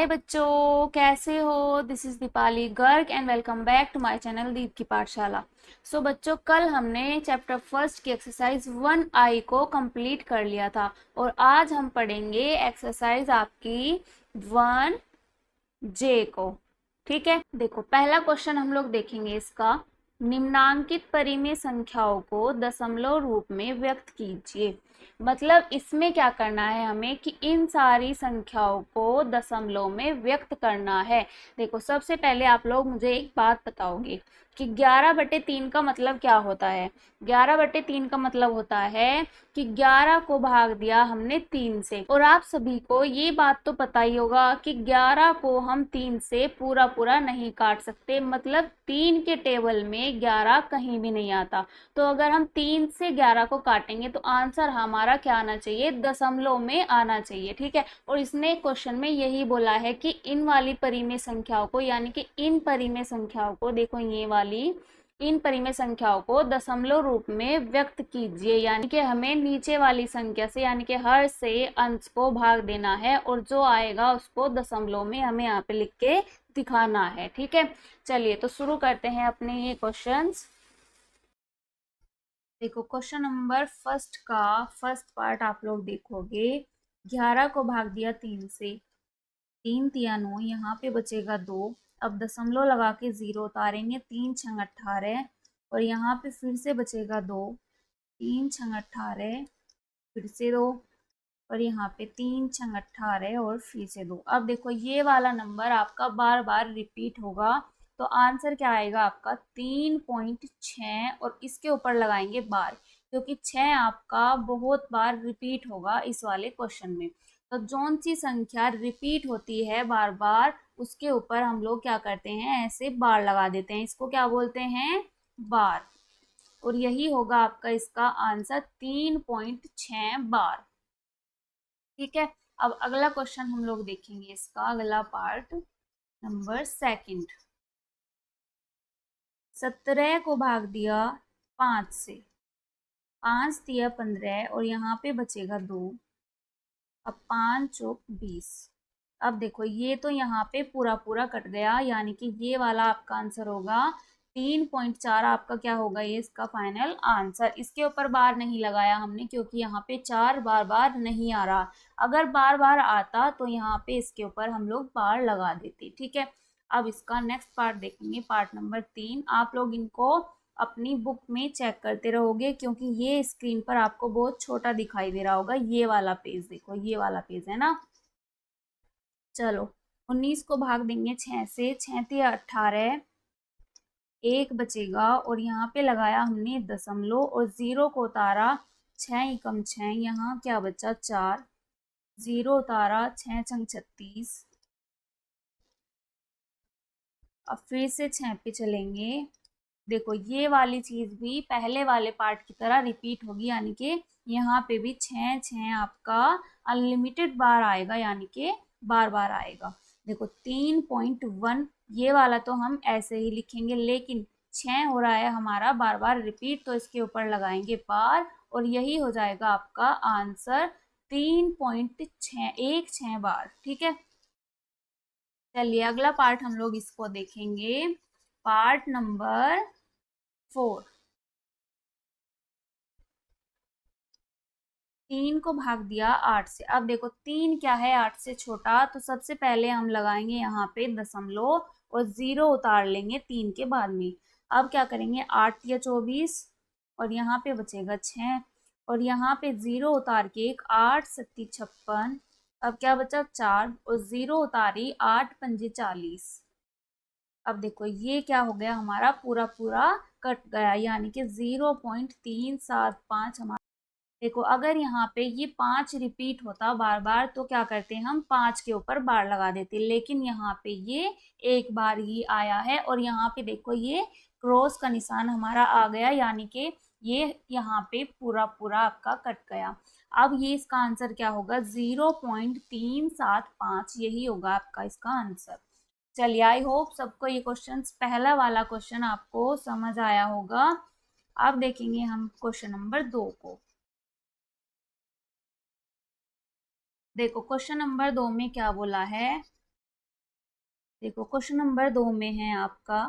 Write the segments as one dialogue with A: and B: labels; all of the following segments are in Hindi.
A: हाय बच्चों, कैसे हो। This is Deepali Garg and welcome back to my channel Deep की पाठशाला। सो बच्चों, कल हमने चैप्टर फर्स्ट की एक्सरसाइज 1I को कंप्लीट कर लिया था और आज हम पढ़ेंगे एक्सरसाइज आपकी 1J को। ठीक है, देखो पहला क्वेश्चन हम लोग देखेंगे इसका। निम्नांकित परिमेय संख्याओं को दशमलव रूप में व्यक्त कीजिए। मतलब इसमें क्या करना है हमें कि इन सारी संख्याओं को दशमलव में व्यक्त करना है। देखो सबसे पहले आप लोग मुझे एक बात बताओगे कि 11/3 का मतलब क्या होता है। 11/3 का मतलब होता है कि 11 को भाग दिया हमने 3 से। और आप सभी को ये बात तो पता ही होगा कि 11 को हम 3 से पूरा पूरा नहीं काट सकते, मतलब 3 के टेबल में 11 कहीं भी नहीं आता। तो अगर हम 3 से 11 को काटेंगे तो आंसर हमारा क्या आना चाहिए, दशमलव में आना चाहिए। ठीक है, और इसने क्वेश्चन में यही बोला है कि इन वाली परिमेय संख्याओं को, यानी कि इन परिमेय संख्याओं को, देखो ये वाली इन परिमेय संख्याओं को दशमलव रूप में व्यक्त कीजिए। यानी कि हमें नीचे वाली संख्या से, यानी कि हर से अंश को भाग देना है और जो आएगा उसको दशमलव में हमें यहाँ पे लिख के दिखाना है। ठीक है, चलिए तो शुरू करते हैं अपने ये क्वेश्चंस। देखो क्वेश्चन नंबर फर्स्ट का फर्स्ट पार्ट आप लोग देखोगे। 11 को भाग दिया 3 से, 3 तिया 9, यहाँ पे बचेगा 2। अब दशमलव लगा के 0 उतारेंगे, 3 छंग 18 और यहाँ पे फिर से बचेगा 2, 3 छंग 18 फिर से 2 और यहाँ पे 3 छंग 18 और फिर से 2। अब देखो ये वाला नंबर आपका बार बार रिपीट होगा, तो आंसर क्या आएगा आपका 3.6 और इसके ऊपर लगाएंगे बार, क्योंकि 6 आपका बहुत बार रिपीट होगा इस वाले क्वेश्चन में। तो जौन सी संख्या रिपीट होती है बार बार उसके ऊपर हम लोग क्या करते हैं, ऐसे बार लगा देते हैं। इसको क्या बोलते हैं, बार। और यही होगा आपका इसका आंसर 3.6 बार। ठीक है, अब अगला क्वेश्चन हम लोग देखेंगे, इसका अगला पार्ट नंबर सेकंड। 17 को भाग दिया 5 से, 5 दिया 15 और यहाँ पे बचेगा 2। अब 5 चौक 20। अब देखो ये तो यहाँ पे पूरा पूरा कट गया, यानी कि ये वाला आपका आंसर होगा 3.4। आपका क्या होगा, ये इसका फाइनल आंसर। इसके ऊपर बार नहीं लगाया हमने क्योंकि यहाँ पे 4 बार बार नहीं आ रहा। अगर बार बार आता तो यहाँ पे इसके ऊपर हम लोग बार लगा देते। ठीक है, अब इसका नेक्स्ट पार्ट देखेंगे, पार्ट नंबर 3। आप लोग इनको अपनी बुक में चेक करते रहोगे क्योंकि ये स्क्रीन पर आपको बहुत छोटा दिखाई दे रहा होगा। ये वाला पेज देखो, ये वाला पेज है ना। चलो 19 को भाग देंगे 6 से, 6 तिया 18, 1 बचेगा और यहाँ पे लगाया हमने दशमलव और 0 को उतारा, 6 एकम 6, यहाँ क्या बचा 4, 0 उतारा, 6 छंग 36। अब फिर से 6 पे चलेंगे। देखो ये वाली चीज भी पहले वाले पार्ट की तरह रिपीट होगी, यानी कि यहाँ पे भी 6 6 आपका अनलिमिटेड बार आएगा, यानी कि बार बार आएगा। देखो 3.1 ये वाला तो हम ऐसे ही लिखेंगे, लेकिन 6 हो रहा है हमारा बार बार रिपीट, तो इसके ऊपर लगाएंगे बार और यही हो जाएगा आपका आंसर 3.616 बार। ठीक है, चलिए अगला पार्ट हम लोग इसको देखेंगे, पार्ट नंबर 4। 3 को भाग दिया 8 से। अब देखो 3 क्या है 8 से छोटा, तो सबसे पहले हम लगाएंगे यहाँ पे दशमलव और 0 उतार लेंगे 3 के बाद में। अब क्या करेंगे, 8 या 24 और यहाँ पे बचेगा 6 और यहाँ पे 0 उतार के एक 8 सत्ती 56। अब क्या बचा 4 और 0 उतारी 8 पंजे 40। अब देखो ये क्या हो गया, हमारा पूरा पूरा कट गया, यानी कि 0.375 हमारा। देखो अगर यहाँ पे ये 5 रिपीट होता बार बार तो क्या करते हैं, हम 5 के ऊपर बार लगा देते, लेकिन यहाँ पे ये एक बार ही आया है और यहाँ पे देखो ये क्रॉस का निशान हमारा आ गया, यानी कि ये यहाँ पे पूरा पूरा आपका कट गया। अब ये इसका आंसर क्या होगा, 0.375, यही होगा आपका इसका आंसर। चलिए आई होप सबको ये क्वेश्चन, पहला वाला क्वेश्चन आपको समझ आया होगा। अब देखेंगे हम क्वेश्चन नंबर 2 को। देखो क्वेश्चन नंबर 2 में क्या बोला है, देखो क्वेश्चन नंबर 2 में है आपका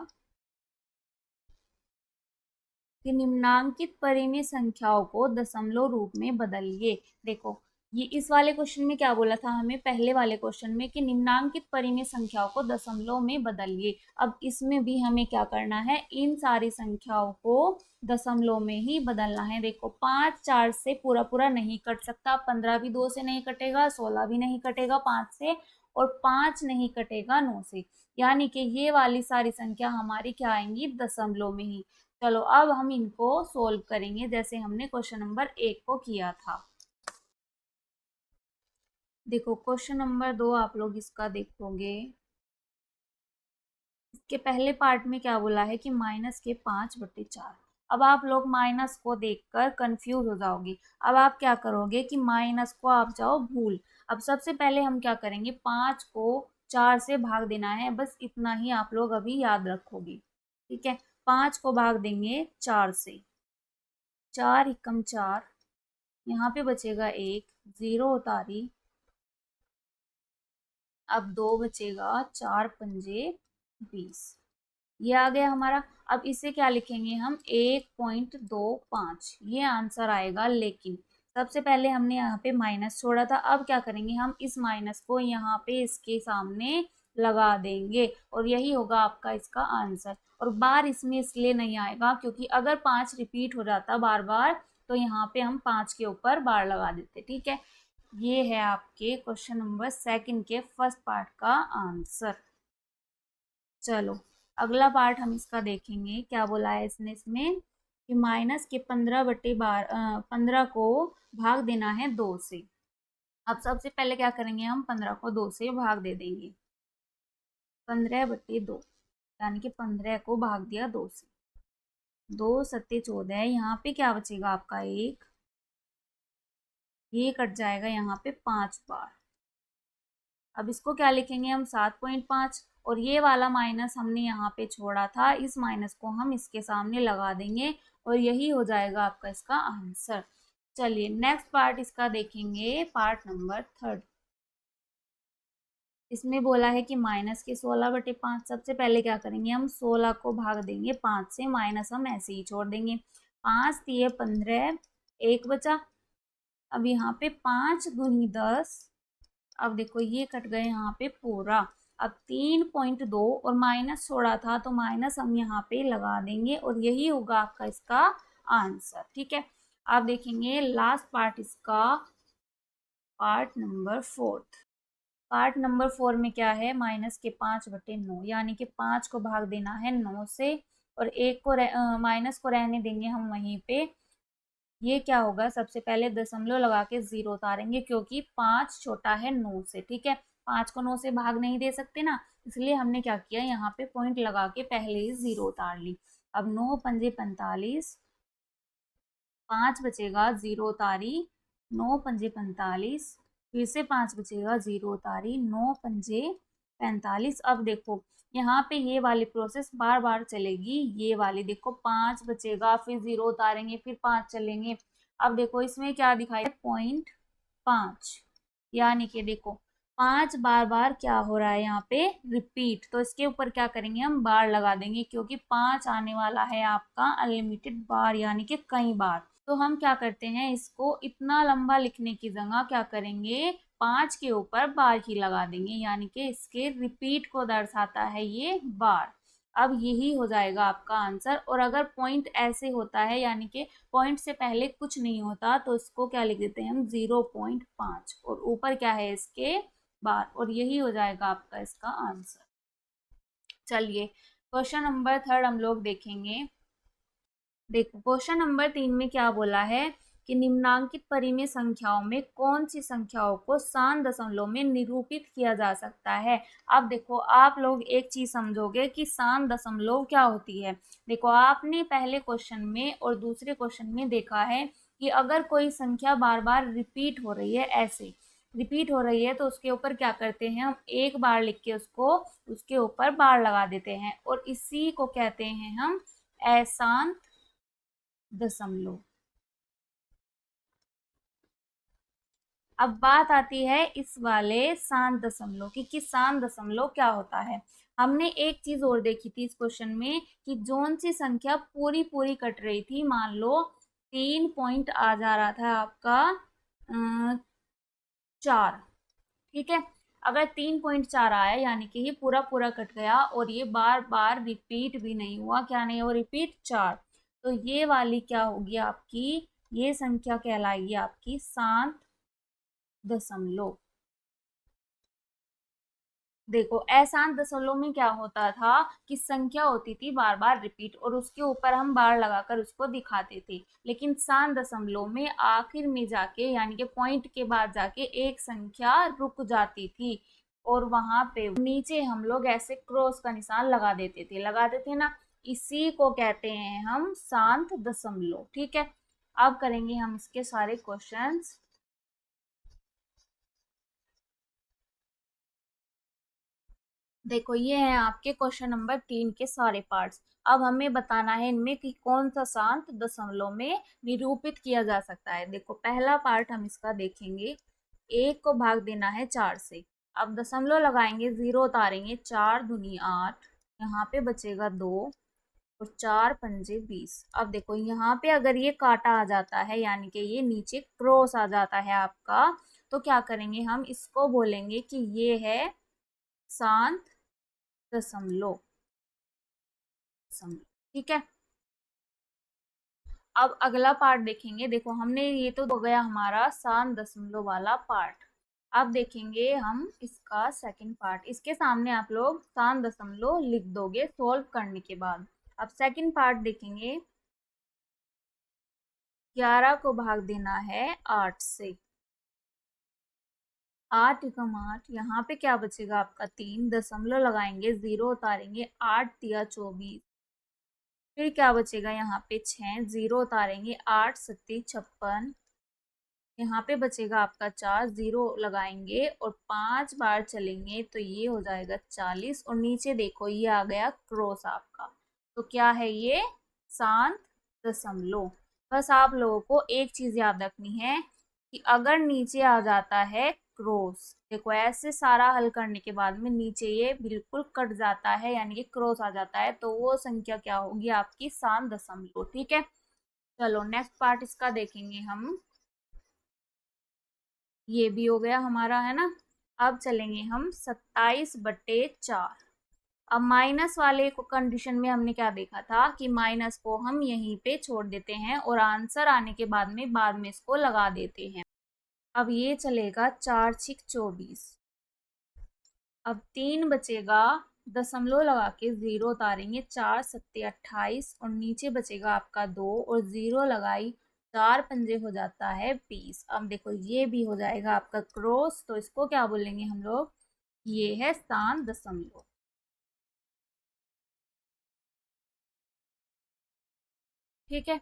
A: कि निम्नांकित परिमेय संख्याओं को दशमलव रूप में बदलिए। देखो ये इस वाले क्वेश्चन में क्या बोला था हमें, पहले वाले क्वेश्चन में, कि निम्नांकित परिमेय संख्याओं को दशमलव में बदलिए। अब इसमें भी हमें क्या करना है, इन सारी संख्याओं को दशमलव में ही बदलना है। देखो 5 4 से पूरा पूरा नहीं कट सकता, 15 भी 2 से नहीं कटेगा, 16 भी नहीं कटेगा 5 से, और 5 नहीं कटेगा 9 से, यानी कि ये वाली सारी संख्या हमारी क्या आएंगी, दशमलव में ही। चलो अब हम इनको सोल्व करेंगे जैसे हमने क्वेश्चन नंबर 1 को किया था। देखो क्वेश्चन नंबर 2 आप लोग इसका देखोगे, इसके पहले पार्ट में क्या बोला है कि -5/4। अब आप लोग माइनस को देखकर कंफ्यूज हो जाओगे। अब आप क्या करोगे कि माइनस को आप जाओ भूल। अब सबसे पहले हम क्या करेंगे, 5 को 4 से भाग देना है, बस इतना ही आप लोग अभी याद रखोगे। ठीक है, 5 को भाग देंगे 4 से, 4 एकम 4, यहाँ पे बचेगा 1, 0 उतारी, अब 2 बचेगा, 4 पंजे 20, ये आ गया हमारा। अब इसे क्या लिखेंगे हम, 1.25, ये आंसर आएगा। लेकिन सबसे पहले हमने यहाँ पे माइनस छोड़ा था, अब क्या करेंगे हम, इस माइनस को यहाँ पे इसके सामने लगा देंगे और यही होगा आपका इसका आंसर। और बार इसमें इसलिए नहीं आएगा क्योंकि अगर 5 रिपीट हो जाता बार बार तो यहाँ पे हम 5 के ऊपर बार लगा देते। ठीक है, ये है आपके क्वेश्चन नंबर 2 के फर्स्ट पार्ट का आंसर। चलो अगला पार्ट हम इसका देखेंगे, क्या बोला है इसने इसमें कि माइनस के 15 को भाग देना है 2 से। अब सबसे पहले क्या करेंगे, हम 15 को 2 से भाग दे देंगे, 15/2, यानी कि 15 को भाग दिया 2 से, 2 सत्ते 14, यहाँ पे क्या बचेगा आपका 1, ये कट जाएगा यहाँ पे 5 बार। अब इसको क्या लिखेंगे हम, 7.5, और ये वाला माइनस हमने यहाँ पे छोड़ा था, इस माइनस को हम इसके सामने लगा देंगे और यही हो जाएगा आपका इसका आंसर। चलिए नेक्स्ट पार्ट इसका देखेंगे, पार्ट नंबर 3। इसमें बोला है कि माइनस के 16/5। सबसे पहले क्या करेंगे, हम 16 को भाग देंगे 5 से, माइनस हम ऐसे ही छोड़ देंगे, 5 तिये 15, 1 बचा। अब यहाँ पे 5 दूनी 10, अब देखो ये कट गए यहाँ पे पूरा। अब 3.2 और माइनस छोड़ा था तो माइनस हम यहाँ पे लगा देंगे और यही होगा आपका इसका आंसर। ठीक है, आप देखेंगे लास्ट पार्ट इसका, पार्ट नंबर 4। पार्ट नंबर 4 में क्या है, माइनस के 5/9, यानी कि 5 को भाग देना है 9 से और एक को माइनस को रहने देंगे हम वहीं पे। ये क्या होगा, सबसे पहले दशमलव लगा के 0 उतारेंगे क्योंकि 5 छोटा है 9 से। ठीक है, 5 को 9 से भाग नहीं दे सकते ना, इसलिए हमने क्या किया, यहाँ पे पॉइंट लगा के पहले ही 0 उतार ली। अब 9 पंजे 45, 5 बचेगा, 0 उतारी, 9 पंजे 45, फिर से 5 बचेगा, 0 उतारी, 9 पंजे 45। अब देखो यहाँ पे ये वाली प्रोसेस बार बार चलेगी, ये वाली देखो 5 बचेगा, फिर 0 उतारेंगे, फिर 5 चलेंगे। अब देखो इसमें क्या दिखाई, 0.5, यानी कि देखो 5 बार बार क्या हो रहा है यहाँ पे, रिपीट। तो इसके ऊपर क्या करेंगे, हम बार लगा देंगे क्योंकि 5 आने वाला है आपका अनलिमिटेड बार, यानी कि कई बार। तो हम क्या करते हैं, इसको इतना लंबा लिखने की जगह क्या करेंगे, 5 के ऊपर बार ही लगा देंगे, यानी कि इसके रिपीट को दर्शाता है ये बार। अब यही हो जाएगा आपका आंसर। और अगर पॉइंट ऐसे होता है, यानी कि पॉइंट से पहले कुछ नहीं होता, तो इसको क्या लिख देते हैं हम, 0.5, और ऊपर क्या है इसके बार, और यही हो जाएगा आपका इसका आंसर। चलिए क्वेश्चन नंबर 3 हम लोग देखेंगे। देखो क्वेश्चन नंबर 3 में क्या बोला है कि निम्नांकित परिमेय संख्याओं में कौन सी संख्याओं को शांत दशमलव में निरूपित किया जा सकता है। अब देखो आप लोग एक चीज समझोगे कि शांत दशमलव क्या होती है। देखो आपने पहले क्वेश्चन में और दूसरे क्वेश्चन में देखा है कि अगर कोई संख्या बार बार रिपीट हो रही है, ऐसे रिपीट हो रही है, तो उसके ऊपर क्या करते हैं, हम एक बार लिख के उसको उसके ऊपर बार लगा देते हैं और इसी को कहते हैं हम अशांत दशमलव। अब बात आती है इस वाले शांत दशमलव की कि शांत दशमलव क्या होता है। हमने एक चीज और देखी थी इस क्वेश्चन में कि जोन सी संख्या पूरी पूरी कट रही थी, मान लो 3 पॉइंट आ जा रहा था आपका 4, ठीक है। अगर 3.4 आया यानी कि ये पूरा पूरा कट गया और ये बार बार रिपीट भी नहीं हुआ, क्या नहीं हुआ, रिपीट 4, तो ये वाली क्या होगी आपकी, ये संख्या कहलाएगी आपकी शांत दशमलव। देखो अशांत दशमलव में क्या होता था कि संख्या होती थी बार बार रिपीट और उसके ऊपर हम बार लगाकर उसको दिखाते थे, लेकिन शांत दशमलव में आखिर में जाके यानी कि पॉइंट के बाद जाके एक संख्या रुक जाती थी और वहां पे नीचे हम लोग ऐसे क्रॉस का निशान लगाते थे ना, इसी को कहते हैं हम शांत दशमलव, ठीक है। अब करेंगे हम इसके सारे क्वेश्चंस। देखो ये है आपके क्वेश्चन नंबर 3 के सारे पार्ट्स। अब हमें बताना है इनमें कि कौन सा शांत दशमलव में निरूपित किया जा सकता है। देखो पहला पार्ट हम इसका देखेंगे, 1 को भाग देना है 4 से। अब दशमलव लगाएंगे, 0 उतारेंगे, 4 दूनी 8, यहाँ पे बचेगा 2 और 4 पंजे 20। अब देखो यहाँ पे अगर ये काटा आ जाता है यानी कि ये नीचे क्रॉस आ जाता है आपका, तो क्या करेंगे हम, इसको बोलेंगे कि ये है शांत दशमलव, ठीक है। अब अगला पार्ट देखेंगे। देखो हमने ये तो हो गया हमारा शांत दशमलव वाला पार्ट। अब देखेंगे हम इसका सेकंड पार्ट। इसके सामने आप लोग शांत दशमलव लिख दोगे सॉल्व करने के बाद। अब सेकंड पार्ट देखेंगे, 11 को भाग देना है 8 से। 8 एकम 8, यहाँ पे क्या बचेगा आपका 3, दशमलव लगाएंगे, 0 उतारेंगे, 8 दिया 24, फिर क्या बचेगा यहाँ पे 6, 0 उतारेंगे, 8 सत्ती 56, यहाँ पे बचेगा आपका 4, 0 लगाएंगे और 5 बार चलेंगे तो ये हो जाएगा 40 और नीचे देखो ये आ गया क्रॉस आपका। तो क्या है ये, शांत दशमलव। बस आप लोगों को एक चीज याद रखनी है कि अगर नीचे आ जाता है क्रॉस, देखो ऐसे सारा हल करने के बाद में नीचे ये बिल्कुल कट जाता है यानी कि क्रॉस आ जाता है, तो वो संख्या क्या होगी आपकी, शांत दशमलव, ठीक है। चलो नेक्स्ट पार्ट इसका देखेंगे हम। ये भी हो गया हमारा, है ना। अब चलेंगे हम 27/4। अब माइनस वाले को कंडीशन में हमने क्या देखा था कि माइनस को हम यहीं पे छोड़ देते हैं और आंसर आने के बाद में इसको लगा देते हैं। अब ये चलेगा 4 6 24। अब 3 बचेगा, दशमलव लगा के 0 उतारेंगे, 4 सत्ते 28 और नीचे बचेगा आपका 2 और 0 लगाई, 4 पंजे हो जाता है 20। अब देखो ये भी हो जाएगा आपका क्रॉस, तो इसको क्या बोलेंगे हम लोग, ये है शांत दशमलव, ठीक है।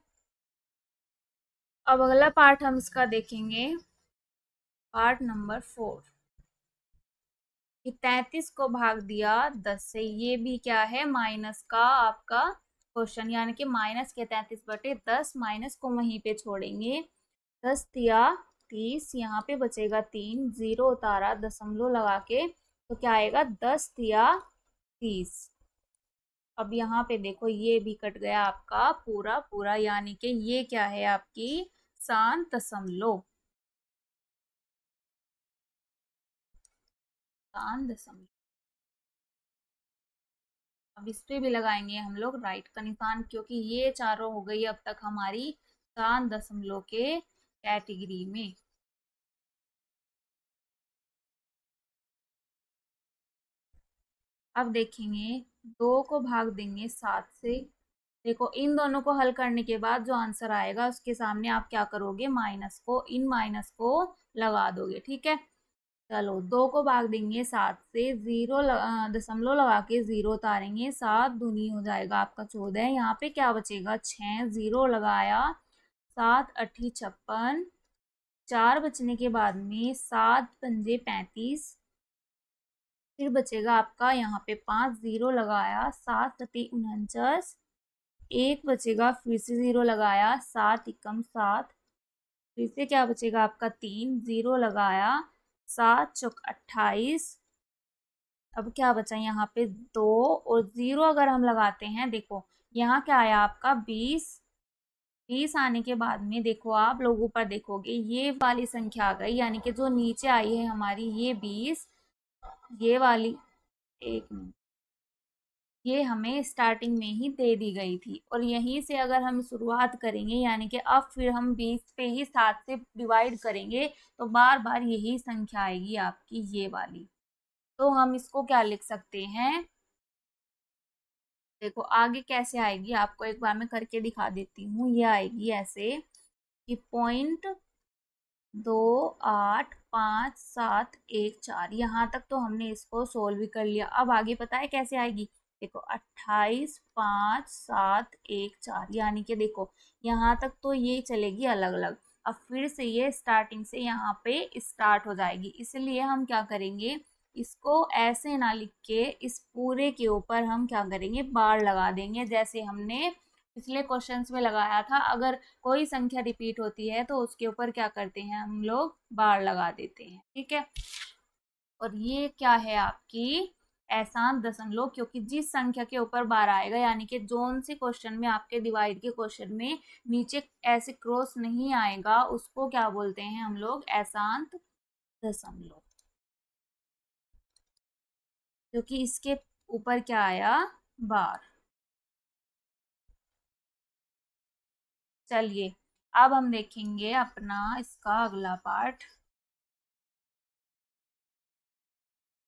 A: अब अगला पार्ट हम इसका देखेंगे, पार्ट नंबर 4, कि 33 को भाग दिया 10 से। ये भी क्या है, माइनस का आपका क्वेश्चन, यानी कि माइनस के 33/10, माइनस को वहीं पे छोड़ेंगे, 10 दिया 30, यहाँ पे बचेगा 3, 0 उतारा, दशमलव लगा के, तो क्या आएगा 10 दिया 30। अब यहाँ पे देखो ये भी कट गया आपका पूरा पूरा, यानी कि ये क्या है आपकी शांत दशमलव, शांत दशमलव। अब इस पे भी लगाएंगे हम लोग राइट का निशान, क्योंकि ये चारों हो गई अब तक हमारी शांत दशमलव के कैटेगरी में। अब देखेंगे 2 को भाग देंगे 7 से। देखो इन दोनों को हल करने के बाद जो आंसर आएगा उसके सामने आप क्या करोगे, माइनस को, इन माइनस को लगा दोगे, ठीक है। चलो 2 को भाग देंगे 7 से, 0 दशमलव लगा के 0 उतारेंगे, 7 दूनी हो जाएगा आपका 14, यहाँ पे क्या बचेगा 6, 0 लगाया, 7 अठी 56, 4 बचने के बाद में 7 पंजे 35, फिर बचेगा आपका यहाँ पे 5, 0 लगाया, 7 सती 49, एक बचेगा, फिर से 0 लगाया, 7 एकम 7, तो इससे क्या बचेगा आपका 3, 0 लगाया, 7 चौक 28। अब क्या बचा यहाँ पे 2 और 0 अगर हम लगाते हैं, देखो यहाँ क्या आया आपका 20। 20 आने के बाद में देखो आप लोग ऊपर देखोगे ये वाली संख्या आ गई, यानी कि जो नीचे आई है हमारी ये 20, ये वाली, एक मिनट, ये हमें स्टार्टिंग में ही दे दी गई थी और यहीं से अगर हम शुरुआत करेंगे, यानी कि अब फिर हम 20 पे ही 7 से डिवाइड करेंगे तो बार बार यही संख्या आएगी आपकी ये वाली। तो हम इसको क्या लिख सकते हैं, देखो आगे कैसे आएगी आपको एक बार मैं करके दिखा देती हूँ। ये आएगी ऐसे कि 0.285714, यहाँ तक तो हमने इसको सोल्व भी कर लिया। अब आगे पता है कैसे आएगी, देखो 285714, यानी कि देखो यहाँ तक तो ये चलेगी अलग अलग, अब फिर से ये स्टार्टिंग से यहाँ पे स्टार्ट हो जाएगी। इसलिए हम क्या करेंगे, इसको ऐसे ना लिख के इस पूरे के ऊपर हम क्या करेंगे, बार लगा देंगे, जैसे हमने पिछले क्वेश्चंस में लगाया था। अगर कोई संख्या रिपीट होती है तो उसके ऊपर क्या करते हैं हम लोग, बार लगा देते हैं, ठीक है। और ये क्या है आपकी एहसान दशमलव, क्योंकि जिस संख्या के ऊपर बार आएगा, यानी कि जोन से क्वेश्चन में आपके डिवाइड के क्वेश्चन में नीचे ऐसे क्रॉस नहीं आएगा, उसको क्या बोलते हैं हम लोग, एहसान दशमलव, क्योंकि इसके ऊपर क्या आया, बार। चलिए अब हम देखेंगे अपना इसका अगला पार्ट।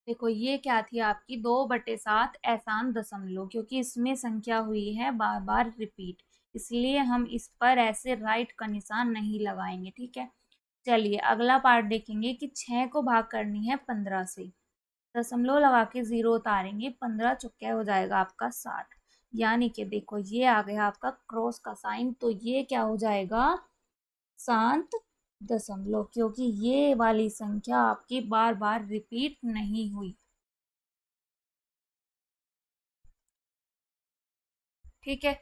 A: देखो ये क्या थी आपकी 2/7 एहसान दशमलव, क्योंकि इसमें संख्या हुई है बार बार रिपीट, इसलिए हम इस पर ऐसे राइट का निशान नहीं लगाएंगे, ठीक है। चलिए अगला पार्ट देखेंगे कि 6 को भाग करनी है 15 से, दशमलव लगा के 0 उतारेंगे, 15 चुक्के हो जाएगा आपका 60, यानी कि देखो ये आ गया आपका क्रॉस का साइन, तो ये क्या हो जाएगा, शांत दशमलव, क्योंकि ये वाली संख्या आपकी बार बार रिपीट नहीं हुई, ठीक है।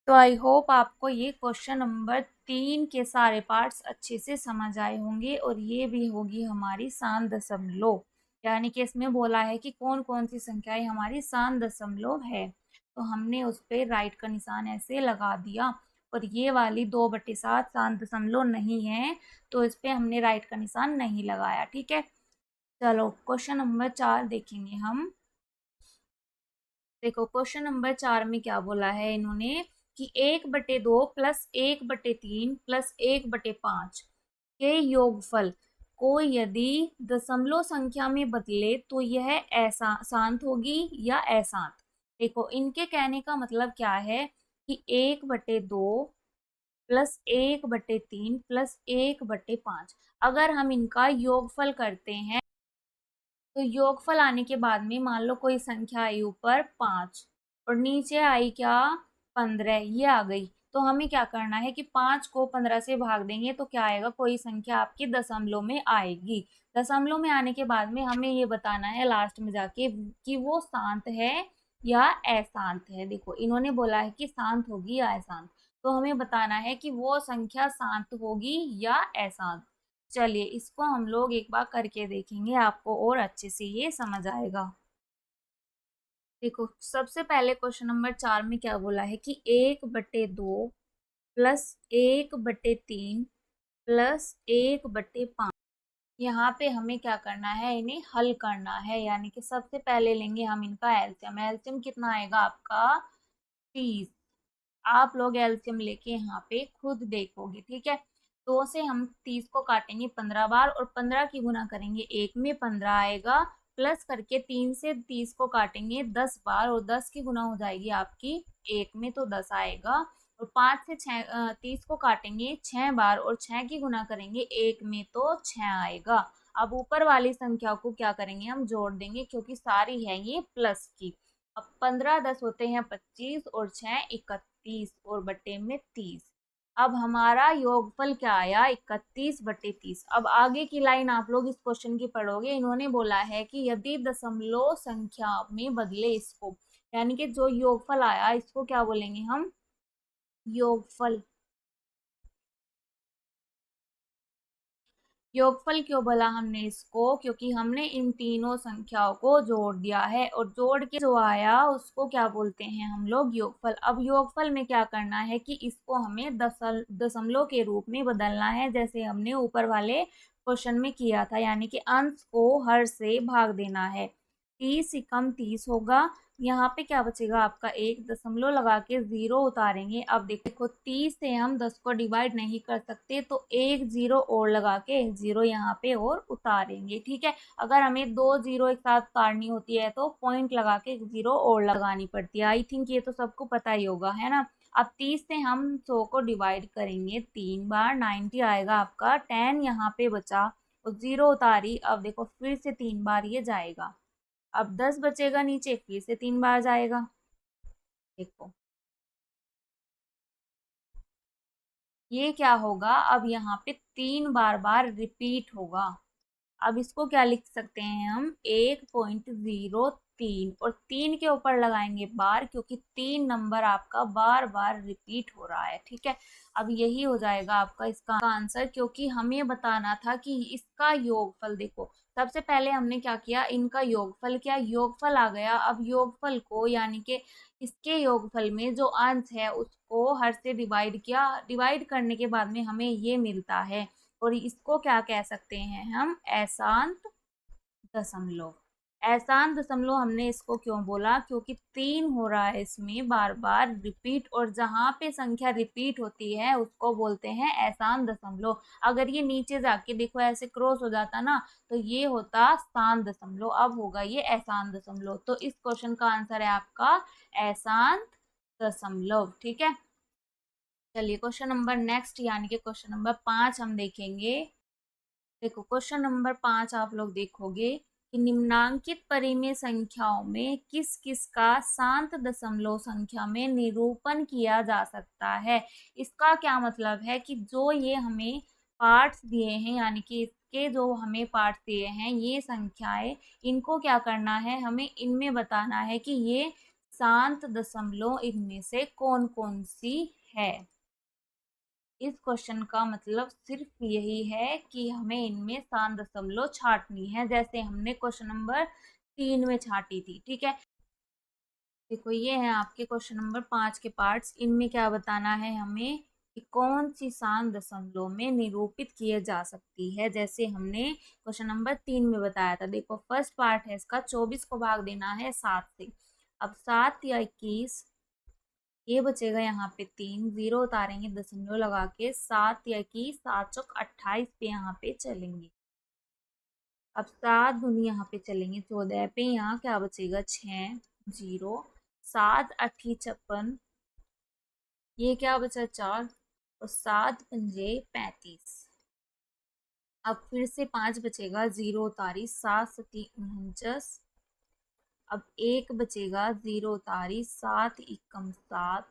A: तो आई होप आपको ये क्वेश्चन नंबर 3 के सारे पार्ट्स अच्छे से समझ आए होंगे, और ये भी होगी हमारी शांत दशमलव, यानी कि इसमें बोला है कि कौन कौन सी संख्याएं हमारी शांत दशमलव है, तो हमने उस पर राइट का निशान ऐसे लगा दिया। और ये वाली 2/7 शांत दशमलव नहीं है, तो इस पे हमने राइट का निशान नहीं लगाया, ठीक है। चलो क्वेश्चन नंबर 4 देखेंगे हम। देखो क्वेश्चन नंबर 4 में क्या बोला है इन्होंने कि 1/2 प्लस 1/3 प्लस 1/5 के योगफल को यदि दशमलव संख्या में बदले तो यह ऐसा शांत होगी या अशांत। देखो इनके कहने का मतलब क्या है कि 1/2 प्लस 1/3 प्लस 1/5, अगर हम इनका योगफल करते हैं तो योगफल आने के बाद में मान लो कोई संख्या आई ऊपर 5 और नीचे आई क्या 15, ये आ गई, तो हमें क्या करना है कि 5 को 15 से भाग देंगे तो क्या आएगा, कोई संख्या आपकी दशमलव में आएगी। दशमलव में आने के बाद में हमें ये बताना है लास्ट में जाके कि वो शांत है या अशांत है। देखो इन्होंने बोला है कि शांत होगी या अशांत, तो हमें बताना है कि वो संख्या शांत होगी या अशांत। चलिए इसको हम लोग एक बार करके देखेंगे, आपको और अच्छे से ये समझ आएगा। देखो सबसे पहले क्वेश्चन नंबर 4 में क्या बोला है कि 1/2 प्लस 1/3 प्लस 1/5, यहाँ पे हमें क्या करना है, इन्हें हल करना है, यानी कि सबसे पहले लेंगे हम इनका एलसीएम। एलसीएम कितना आएगा आपका 30, आप लोग एलसीएम लेके यहाँ पे खुद देखोगे, ठीक है। 2 से हम 30 को काटेंगे 15 बार और 15 की गुना करेंगे 1 में, 15 आएगा, प्लस करके 3 से 30 को काटेंगे 10 बार और 10 की गुना हो जाएगी आपकी 1 में, तो 10 आएगा। और 5 से 30 को काटेंगे 6 बार और 6 की गुना करेंगे 1 में, तो 6 आएगा। अब ऊपर वाली संख्या को क्या करेंगे, हम जोड़ देंगे, क्योंकि सारी है ये प्लस की। अब 15 10 होते हैं 25 और 6 31 और बटे में 30। अब हमारा योगफल क्या आया, 31/30। अब आगे की लाइन आप लोग इस क्वेश्चन की पढ़ोगे, इन्होंने बोला है कि यदि दशमलव संख्या में बदले इसको, यानी कि जो योगफल आया इसको क्या बोलेंगे हम, योगफल। योगफल क्यों बोला हमने इसको, क्योंकि हमने इन तीनों संख्याओं को जोड़ दिया है और जोड़ के जो आया उसको क्या बोलते हैं हम लोग, योगफल। अब योगफल में क्या करना है कि इसको हमें दशमलव के रूप में बदलना है, जैसे हमने ऊपर वाले क्वेश्चन में किया था, यानी कि अंश को हर से भाग देना है। 30 × 30 होगा, यहाँ पे क्या बचेगा आपका, एक दशमलव लगा के 0 उतारेंगे। अब देखो 30 से हम 10 को डिवाइड नहीं कर सकते, तो एक 0 और लगा के 0 यहाँ पे और उतारेंगे। ठीक है, अगर हमें 2 0 एक साथ उतारनी होती है तो पॉइंट लगा के 0 और लगानी पड़ती है। आई थिंक ये तो सबको पता ही होगा, है ना। अब 30 से हम 100 को डिवाइड करेंगे 3 बार, 90 आएगा आपका। 10 यहाँ पे बचा और 0 उतारी, अब देखो फिर से 3 बार ये जाएगा। अब 10 बचेगा नीचे, फिर से 3 बार जाएगा। देखो ये क्या होगा, अब यहाँ पे 3 बार बार रिपीट होगा। अब इसको क्या लिख सकते हैं हम, 1.03, और 3 के ऊपर लगाएंगे बार, क्योंकि 3 नंबर आपका बार बार रिपीट हो रहा है। ठीक है, अब यही हो जाएगा आपका इसका आंसर, क्योंकि हमें बताना था कि इसका योगफल। देखो सबसे पहले हमने क्या किया, इनका योगफल क्या, योगफल आ गया। अब योगफल को यानी कि इसके योगफल में जो अंश है उसको हर से डिवाइड किया, डिवाइड करने के बाद में हमें ये मिलता है, और इसको क्या कह सकते हैं हम, एशांत दशमलव। एशांत दशमलव हमने इसको क्यों बोला, क्योंकि 3 हो रहा है इसमें बार बार रिपीट, और जहाँ पे संख्या रिपीट होती है उसको बोलते हैं एशांत दशमलव। अगर ये नीचे जाके देखो ऐसे क्रॉस हो जाता ना, तो ये होता शांत दशमलव, अब होगा ये एशांत दशमलव। तो इस क्वेश्चन का आंसर है आपका एशांत दशमलव। ठीक है, चलिए क्वेश्चन नंबर नेक्स्ट, यानी कि क्वेश्चन नंबर 5 हम देखेंगे। देखो क्वेश्चन नंबर 5 आप लोग देखोगे कि निम्नांकित परिमेय संख्याओं में किस किस का शांत दशमलव संख्या में निरूपण किया जा सकता है। इसका क्या मतलब है कि जो ये हमें पार्ट्स दिए हैं, यानी कि इसके जो हमें पार्ट्स दिए हैं ये संख्याएं, इनको क्या करना है, हमें इनमें बताना है कि ये शांत दशमलव इनमें से कौन कौन सी है। इस क्वेश्चन का मतलब सिर्फ यही है कि हमें इनमें शांत दशमलव छांटनी है, जैसे हमने क्वेश्चन नंबर 3 में छांटी थी। ठीक है, देखो ये है आपके क्वेश्चन नंबर 5 के पार्ट्स। इनमें क्या बताना है हमें कि कौन सी शांत दशमलव में निरूपित किए जा सकती है, जैसे हमने क्वेश्चन नंबर 3 में बताया था। देखो फर्स्ट पार्ट है इसका, 24 को भाग देना है 7 से। अब 7 या 21, ये बचेगा यहाँ पे 3, 0 उतारेंगे दशमलव लगा के, 7 या की 7 चौक 28 पे यहाँ पे चलेंगे। अब 7 दूनी यहाँ पे चलेंगे 14 पे, यहाँ क्या बचेगा 6, 0, 7 8 56, ये क्या बचा 4, और 7 पंजे 35। अब फिर से 5 बचेगा, 0 उतारी, 7 सती 49। अब 1 बचेगा, 0 उतारी, 7 एकम 7,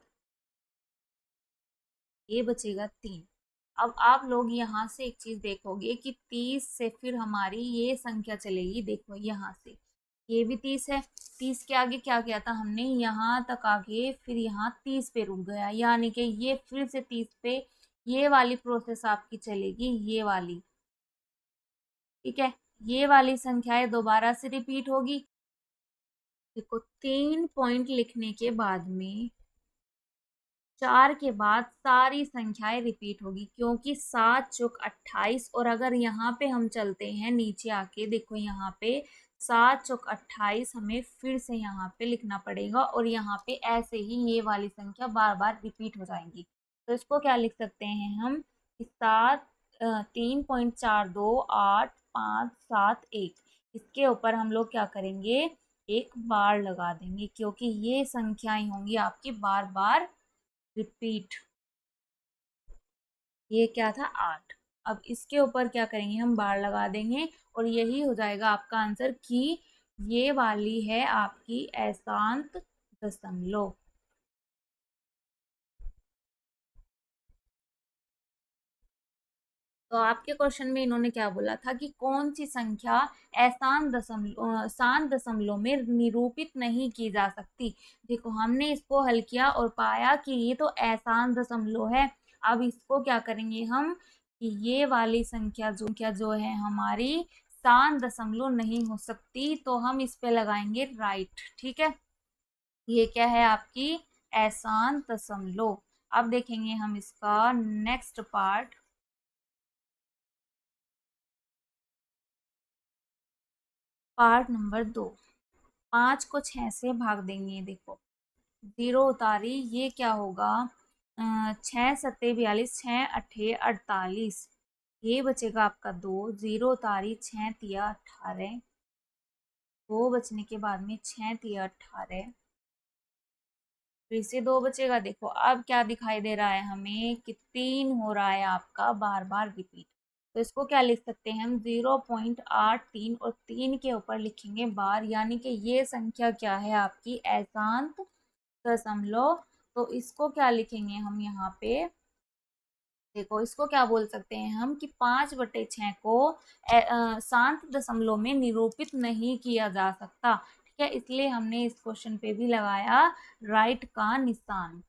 A: ये बचेगा 3। अब आप लोग यहाँ से एक चीज देखोगे कि 30 से फिर हमारी ये संख्या चलेगी, देखो यहाँ से ये भी 30 है, 30 के आगे क्या किया था हमने, यहाँ तक आगे, फिर यहाँ 30 पे रुक गया, यानी कि ये फिर से 30 पे ये वाली प्रोसेस आपकी चलेगी, ये वाली। ठीक है, ये वाली संख्याएं दोबारा से रिपीट होगी। देखो 3 पॉइंट लिखने के बाद में 4 के बाद सारी संख्याएं रिपीट होगी, क्योंकि 7 चौक 28, और अगर यहाँ पे हम चलते हैं नीचे आके, देखो यहाँ पे 7 चौक 28 हमें फिर से यहाँ पे लिखना पड़ेगा, और यहाँ पे ऐसे ही ये वाली संख्या बार बार रिपीट हो जाएंगी। तो इसको क्या लिख सकते हैं हम कि 3.428571, इसके ऊपर हम लोग क्या करेंगे, एक बार लगा देंगे, क्योंकि ये संख्याएं होंगी आपकी बार बार रिपीट। ये क्या था 8। अब इसके ऊपर क्या करेंगे, हम बार लगा देंगे, और यही हो जाएगा आपका आंसर कि ये वाली है आपकी अशांत दशमलव। तो आपके क्वेश्चन में इन्होंने क्या बोला था कि कौन सी संख्या शांत दशमलव में निरूपित नहीं की जा सकती। देखो हमने इसको हल किया और पाया कि ये तो अशांत दशमलव है। अब इसको क्या करेंगे हम कि ये वाली संख्या जो है हमारी शांत दशमलव नहीं हो सकती, तो हम इस पे लगाएंगे राइट। ठीक है, ये क्या है आपकी अशांत दशमलव। अब देखेंगे हम इसका नेक्स्ट पार्ट। पार्ट नंबर 2, 5 को 6 से भाग देंगे। देखो 0 उतारी, ये क्या होगा, 6 × 7 = 42, 6 × 8 = 48, ये बचेगा आपका 2। 0 उतारी, 6 × 3 = 18, 2 बचने के बाद में 6 × 3 = 18, फिर से 2 बचेगा। देखो अब क्या दिखाई दे रहा है हमें कि 3 हो रहा है आपका बार बार रिपीट, तो इसको क्या लिख सकते हैं हम, 0.83, और 3 के ऊपर लिखेंगे बार, यानी कि ये संख्या क्या है आपकी अशांत दशमलव। तो इसको क्या लिखेंगे हम यहाँ पे, देखो इसको क्या बोल सकते हैं हम कि 5/6 को शांत दशमलव में निरूपित नहीं किया जा सकता। ठीक है, इसलिए हमने इस क्वेश्चन पे भी लगाया राइट का निशान।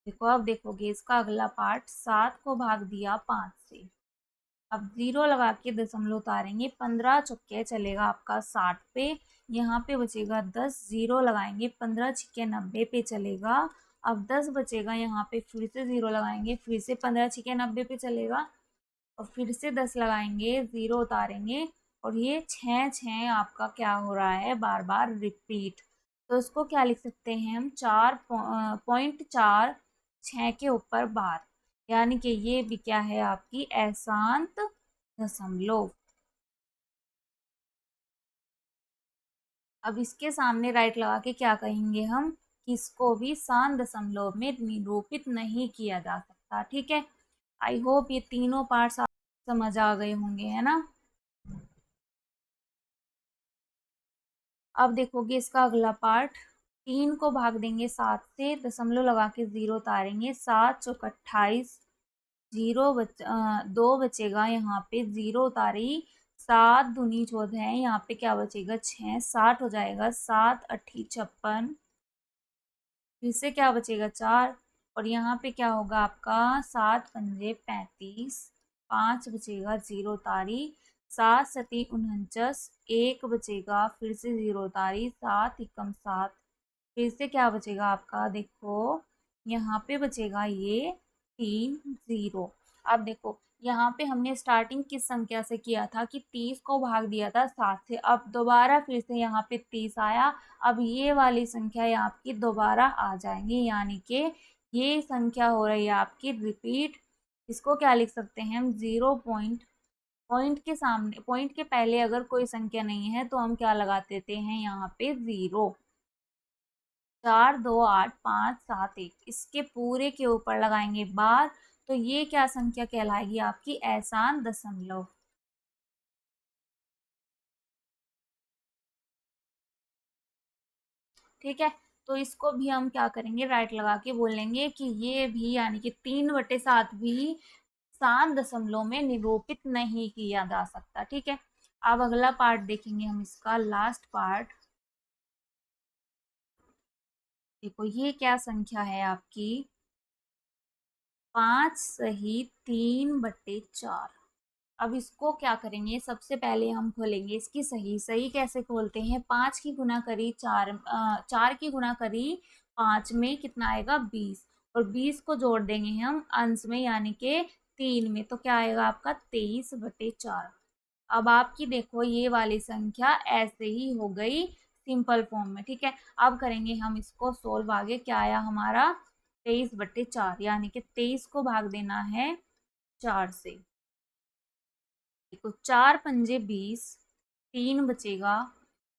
A: देखो अब देखोगे इसका अगला पार्ट, 7 को भाग दिया 5 से। अब 0 लगा के दशमलव उतारेंगे, 15 चौके चलेगा आपका 60 पे, यहाँ पे बचेगा 10, 0 लगाएंगे, 15 छिक्के 90 पे चलेगा। अब 10 बचेगा, यहाँ पे फिर से 0 लगाएंगे, फिर से 15 छिक्के 90 पे चलेगा, और फिर से 10 लगाएंगे, 0 उतारेंगे, और ये 6 आपका क्या हो रहा है, बार बार रिपीट। तो इसको क्या लिख सकते हैं हम, 4.46 के ऊपर बार, यानी कि ये भी क्या है आपकी अशांत दशमलव। अब इसके सामने राइट लगा के क्या कहेंगे हम, कि इसको भी शांत दशमलव में निरूपित नहीं किया जा सकता। ठीक है, आई होप ये तीनों पार्ट्स आप समझ आ गए होंगे, है ना। अब देखोगे इसका अगला पार्ट, 3 को भाग देंगे 7 से, दशमलव लगा के 0 उतारेंगे, 7 चौक 28, 2 बचेगा, यहाँ पे 0 उतारी, 7 दूनी 14 है, यहाँ पे क्या बचेगा 6, 60 हो जाएगा, 7 8 56, फिर से क्या बचेगा 4, और यहाँ पे क्या होगा आपका 7 पंजे 35, 5 बचेगा, 0 उतारी, 7 सती 49, 1 बचेगा, फिर से 0 उतारी, 7 एकम 7, फिर से क्या बचेगा आपका, देखो यहाँ पे बचेगा ये 3 0। अब देखो यहाँ पे हमने स्टार्टिंग किस संख्या से किया था कि 30 को भाग दिया था 7 से, अब दोबारा फिर से यहाँ पे 30 आया, अब ये वाली संख्या यहाँ आपकी दोबारा आ जाएंगी, यानी कि ये संख्या हो रही है आपकी रिपीट। इसको क्या लिख सकते हैं हम, 0 पॉइंट के सामने, पॉइंट के पहले अगर कोई संख्या नहीं है तो हम क्या लगा देते हैं यहाँ पे 0। 4 2 8 5 7 1, इसके पूरे के ऊपर लगाएंगे बार, तो ये क्या संख्या कहलाएगी आपकी अशांत दशमलव। ठीक है, तो इसको भी हम क्या करेंगे, राइट लगा के बोलेंगे कि ये भी, यानी कि 3/7 भी शांत दशमलव में निरूपित नहीं किया जा सकता। ठीक है, अब अगला पार्ट देखेंगे हम, इसका लास्ट पार्ट। देखो ये क्या संख्या है आपकी, 5 सही 3/4। अब इसको क्या करेंगे, सबसे पहले हम खोलेंगे इसकी सही। सही कैसे खोलते हैं, 5 की गुना करी 4, 4 की गुना करी 5 में कितना आएगा 20, और 20 को जोड़ देंगे हम अंश में, यानी कि 3 में, तो क्या आएगा आपका 23/4। अब आपकी देखो ये वाली संख्या ऐसे ही हो गई सिंपल फॉर्म में। ठीक है, अब करेंगे हम इसको सोल्व। आगे क्या आया हमारा 23/4, यानी कि 23 को भाग देना है 4 से। देखो 4 पंजे 20, 3 बचेगा,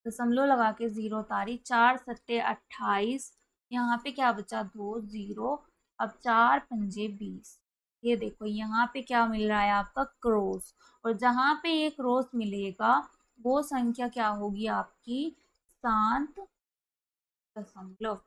A: दशमलव लगा के 0 उतारी, 4 सत्ते 28, यहाँ पे क्या बचा 2 0। अब 4 पंजे 20, ये देखो यहाँ पे क्या मिल रहा है आपका क्रॉस, और जहाँ पे ये क्रॉस मिलेगा वो संख्या क्या होगी आपकी शांत दशमलव।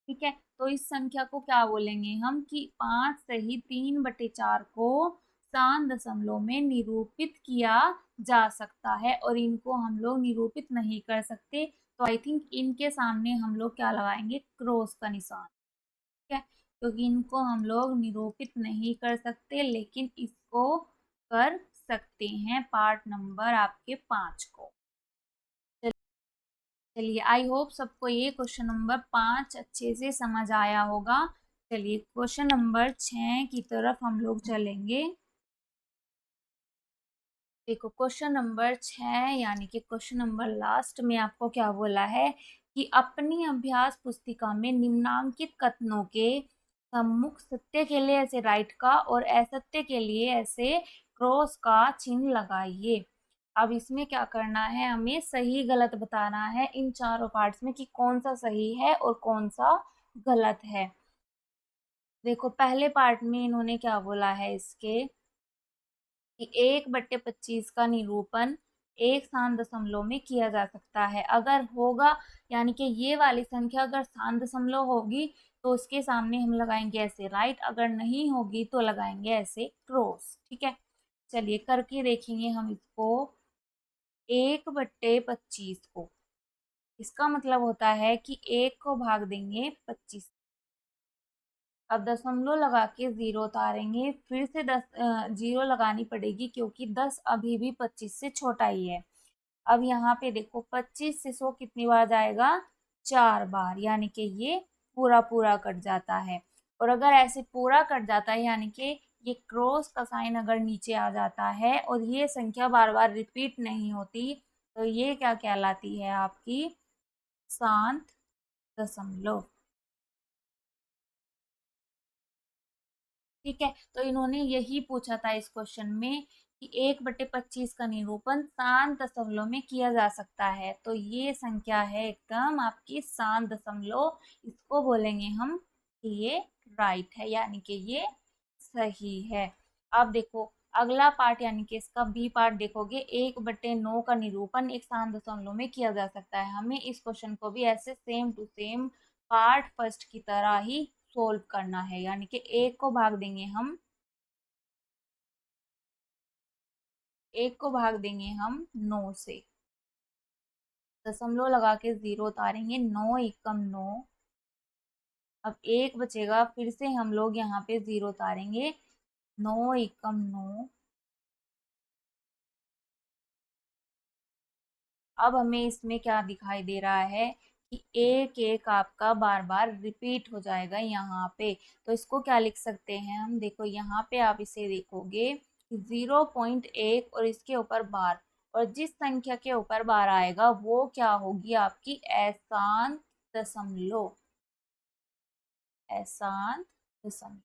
A: ठीक है, तो इस संख्या को क्या बोलेंगे हम कि 5 सही 3/4 को शांत दशमलव में निरूपित किया जा सकता है, और इनको हम लोग निरूपित नहीं कर सकते, तो आई थिंक इनके सामने हम लोग क्या लगाएंगे, क्रॉस का निशान, ठीक है, क्योंकि इनको हम लोग निरूपित नहीं कर सकते, लेकिन इसको कर सकते हैं पार्ट नंबर आपके 5 को। चलिए, आई होप सबको ये क्वेश्चन नंबर 5 अच्छे से समझ आया होगा। चलिए क्वेश्चन नंबर 6 की तरफ हम लोग चलेंगे। देखो क्वेश्चन नंबर 6 यानी कि क्वेश्चन नंबर लास्ट में आपको क्या बोला है कि अपनी अभ्यास पुस्तिका में निम्नांकित कथनों के सम्मुख सत्य के लिए ऐसे राइट का और असत्य के लिए ऐसे क्रॉस का चिन्ह लगाइए। अब इसमें क्या करना है, हमें सही गलत बताना है इन चारों पार्ट्स में कि कौन सा सही है और कौन सा गलत है। देखो पहले पार्ट में इन्होंने क्या बोला है इसके कि 1/25 का निरूपण एक शांत दशमलव में किया जा सकता है। अगर होगा यानी कि ये वाली संख्या अगर शांत दशमलव होगी तो उसके सामने हम लगाएंगे ऐसे राइट, अगर नहीं होगी तो लगाएंगे ऐसे क्रॉस, ठीक है। चलिए करके देखेंगे हम इसको। 1/25 को, इसका मतलब होता है कि 1 को भाग देंगे 25, अब दशमलव लगा के 0 उतारेंगे, फिर से 0 लगानी पड़ेगी क्योंकि 10 अभी भी 25 से छोटा ही है। अब यहाँ पे देखो 25 से 100 कितनी बार जाएगा, 4 बार, यानी कि ये पूरा पूरा कट जाता है। और अगर ऐसे पूरा कट जाता है यानी कि ये क्रॉस का साइन अगर नीचे आ जाता है और ये संख्या बार बार रिपीट नहीं होती तो ये क्या कहलाती है आपकी शांत दशमलव, ठीक है। तो इन्होंने यही पूछा था इस क्वेश्चन में कि 1/25 का निरूपण शांत दशमलव में किया जा सकता है, तो ये संख्या है एकदम आपकी शांत दशमलव, इसको बोलेंगे हम कि ये राइट है यानी कि ये सही है। अब देखो अगला पार्ट यानी कि इसका बी पार्ट देखोगे, 1/9 का निरूपण एक शांत दशमलव में किया जा सकता है। हमें इस क्वेश्चन को भी ऐसे same to same part first की तरह ही सोल्व करना है, यानी कि 1 को भाग देंगे हम, 1 को भाग देंगे हम 9 से, दशमलव लगा के 0 उतारेंगे, 9 एकम 9, अब 1 बचेगा, फिर से हम लोग यहाँ पे 0 उतारेंगे, 9 एकम 9, अब हमें इसमें क्या दिखाई दे रहा है कि एक एक आपका बार बार रिपीट हो जाएगा यहाँ पे, तो इसको क्या लिख सकते हैं हम, देखो यहाँ पे आप इसे देखोगे 0.1 और इसके ऊपर बार, और जिस संख्या के ऊपर बार आएगा वो क्या होगी आपकी अशांत दशमलव, अशांत दशमलव।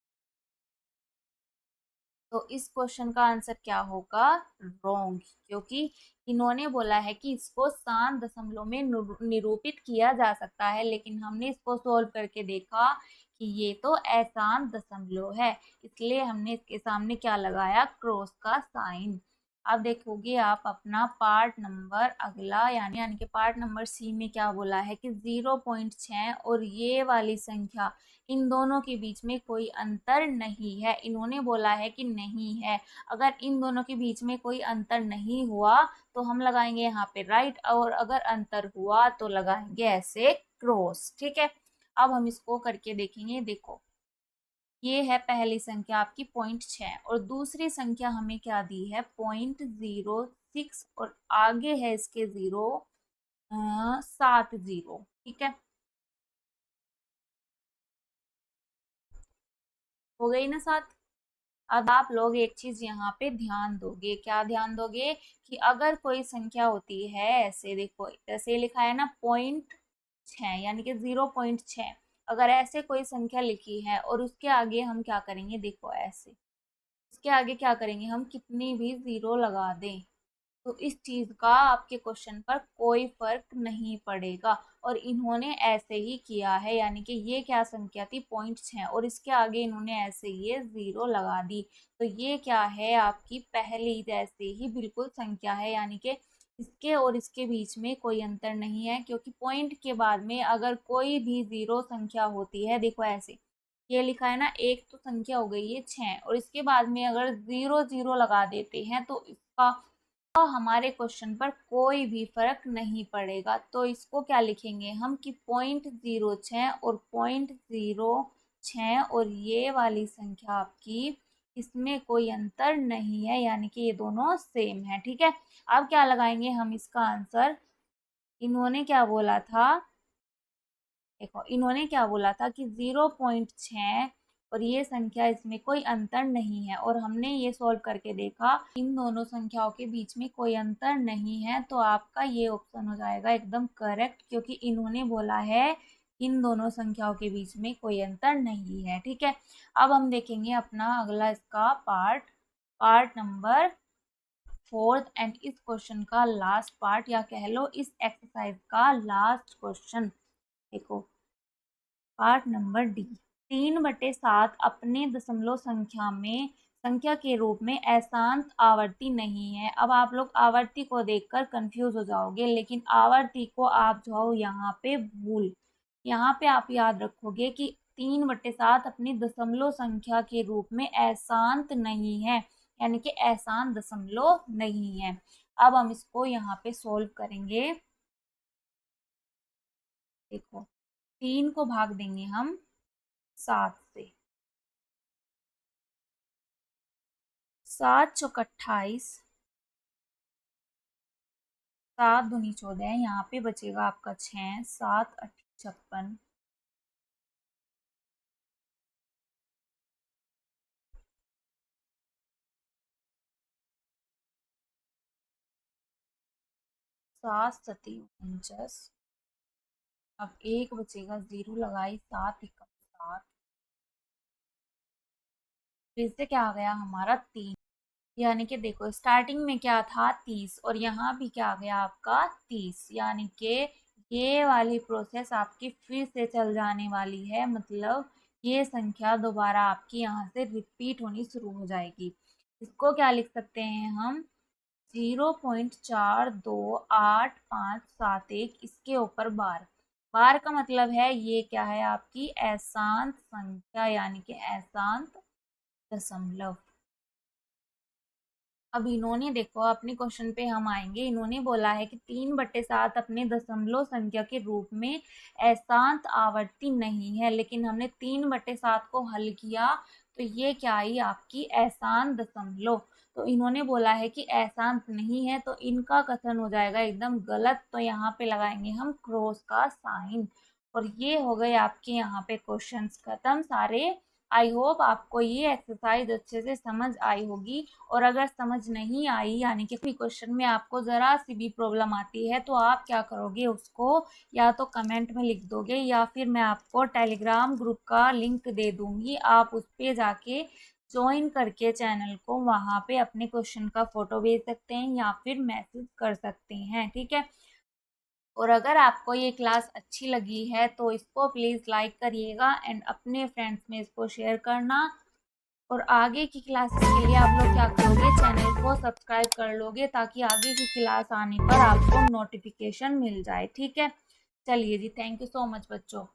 A: तो इस क्वेश्चन का आंसर क्या होगा, रॉन्ग, क्योंकि इन्होंने बोला है कि इसको शांत दशमलव में निरूपित किया जा सकता है, लेकिन हमने इसको सोल्व करके देखा कि ये तो अशांत दशमलव है, इसलिए हमने इसके सामने क्या लगाया, क्रॉस का साइन। अब देखोगे आप अपना पार्ट नंबर अगला यानी कि पार्ट नंबर सी में क्या बोला है कि 0.6 और ये वाली संख्या, इन दोनों के बीच में कोई अंतर नहीं है, इन्होंने बोला है कि नहीं है। अगर इन दोनों के बीच में कोई अंतर नहीं हुआ तो हम लगाएंगे यहाँ पे राइट, और अगर अंतर हुआ तो लगाएंगे ऐसे क्रॉस, ठीक है। अब हम इसको करके देखेंगे। देखो ये है पहली संख्या आपकी 0.6 और दूसरी संख्या हमें क्या दी है 0.06 और आगे है इसके 7 0, ठीक है, हो गई ना 7। अब आप लोग एक चीज यहाँ पे ध्यान दोगे, क्या ध्यान दोगे कि अगर कोई संख्या होती है ऐसे, देखो ऐसे लिखा है ना 0.6 यानी कि 0.6, अगर ऐसे कोई संख्या लिखी है और उसके आगे हम क्या करेंगे, देखो ऐसे उसके आगे क्या करेंगे हम, कितनी भी 0 लगा दें तो इस चीज का आपके क्वेश्चन पर कोई फर्क नहीं पड़ेगा, और इन्होंने ऐसे ही किया है, यानी कि ये क्या संख्या थी 0.6 और इसके आगे इन्होंने ऐसे ये 0 लगा दी, तो ये क्या है आपकी पहली जैसे ही बिल्कुल संख्या है, यानी कि इसके और इसके बीच में कोई अंतर नहीं है, क्योंकि पॉइंट के बाद में अगर कोई भी 0 संख्या होती है, देखो ऐसे ये लिखा है ना, एक तो संख्या हो गई है 6 और इसके बाद में अगर 0 0 लगा देते हैं तो इसका और हमारे क्वेश्चन पर कोई भी फर्क नहीं पड़ेगा। तो इसको क्या लिखेंगे हम कि 0.06 और 0.06 और ये वाली संख्या आपकी, इसमें कोई अंतर नहीं है, यानी कि ये दोनों सेम है। ठीक है, अब क्या लगाएंगे हम इसका आंसर। इन्होंने क्या बोला था, देखो इन्होंने क्या बोला था कि 0.6 और ये संख्या, इसमें कोई अंतर नहीं है, और हमने ये सॉल्व करके देखा इन दोनों संख्याओं के बीच में कोई अंतर नहीं है। तो आपका ये ऑप्शन हो जाएगा एकदम करेक्ट, क्योंकि इन्होंने बोला है इन दोनों संख्याओं के बीच में कोई अंतर नहीं है। ठीक है, अब हम देखेंगे अपना अगला इसका पार्ट नंबर 4 एंड इस क्वेश्चन का लास्ट पार्ट, या कह लो इस एक्सरसाइज का लास्ट क्वेश्चन। देखो पार्ट नंबर डी, 3/7 अपने दशमलव संख्या के रूप में अशांत आवर्ती नहीं है। अब आप लोग आवर्ती को देखकर कंफ्यूज हो जाओगे, लेकिन आवर्ती को आप जाओ यहाँ पे भूल, यहाँ पे आप याद रखोगे कि 3/7 अपनी दशमलव संख्या के रूप में अशांत नहीं है, यानी कि अशांत दशमलव नहीं है। अब हम इसको यहाँ पे सोल्व करेंगे। देखो 3 को भाग देंगे हम 7 से, 7 चौक 28, 7 दूनी 14, यहाँ पे बचेगा आपका 6, 7 8 56, 7 7 49, अब एक बचेगा, 0 लगाई, 7 1 7, फिर से क्या आ गया हमारा 3, यानी कि देखो स्टार्टिंग में क्या था 30 और यहाँ भी क्या आ गया आपका 30, यानी कि ये वाली प्रोसेस आपकी फिर से चल जाने वाली है, मतलब ये संख्या दोबारा आपकी यहाँ से रिपीट होनी शुरू हो जाएगी। इसको क्या लिख सकते हैं हम, 0.428571, इसके ऊपर बार, बार का मतलब है ये क्या है आपकी अशांत संख्या, यानी कि अशांत दशमलव। अब इन्होंने देखो अपने क्वेश्चन पे हम आएंगे, इन्होंने बोला है कि 3/7 अपने दशमलव संख्या के रूप में अशांत आवर्ती नहीं है, लेकिन हमने 3/7 को हल किया तो ये क्या आई आपकी अशांत दशमलव। तो इन्होंने बोला है कि अशांत नहीं है, तो इनका कथन हो जाएगा एकदम गलत। तो यहाँ पे लगाएंगे हम क्रॉस का साइन, और ये हो गए आपके यहाँ पे क्वेश्चंस खत्म सारे। आई होप आपको ये एक्सरसाइज अच्छे से समझ आई होगी, और अगर समझ नहीं आई, यानी कि कोई क्वेश्चन में आपको ज़रा सी भी प्रॉब्लम आती है, तो आप क्या करोगे, उसको या तो कमेंट में लिख दोगे, या फिर मैं आपको टेलीग्राम ग्रुप का लिंक दे दूँगी, आप उस पर जाके ज्वाइन करके चैनल को, वहाँ पे अपने क्वेश्चन का फ़ोटो भेज सकते हैं या फिर मैसेज कर सकते हैं। ठीक है, और अगर आपको ये क्लास अच्छी लगी है तो इसको प्लीज़ लाइक करिएगा एंड अपने फ्रेंड्स में इसको शेयर करना, और आगे की क्लासेस के लिए आप लोग क्या करोगे, चैनल को सब्सक्राइब कर लोगे, ताकि आगे की क्लास आने पर आपको नोटिफिकेशन मिल जाए। ठीक है, चलिए जी, थैंक यू सो मच बच्चों।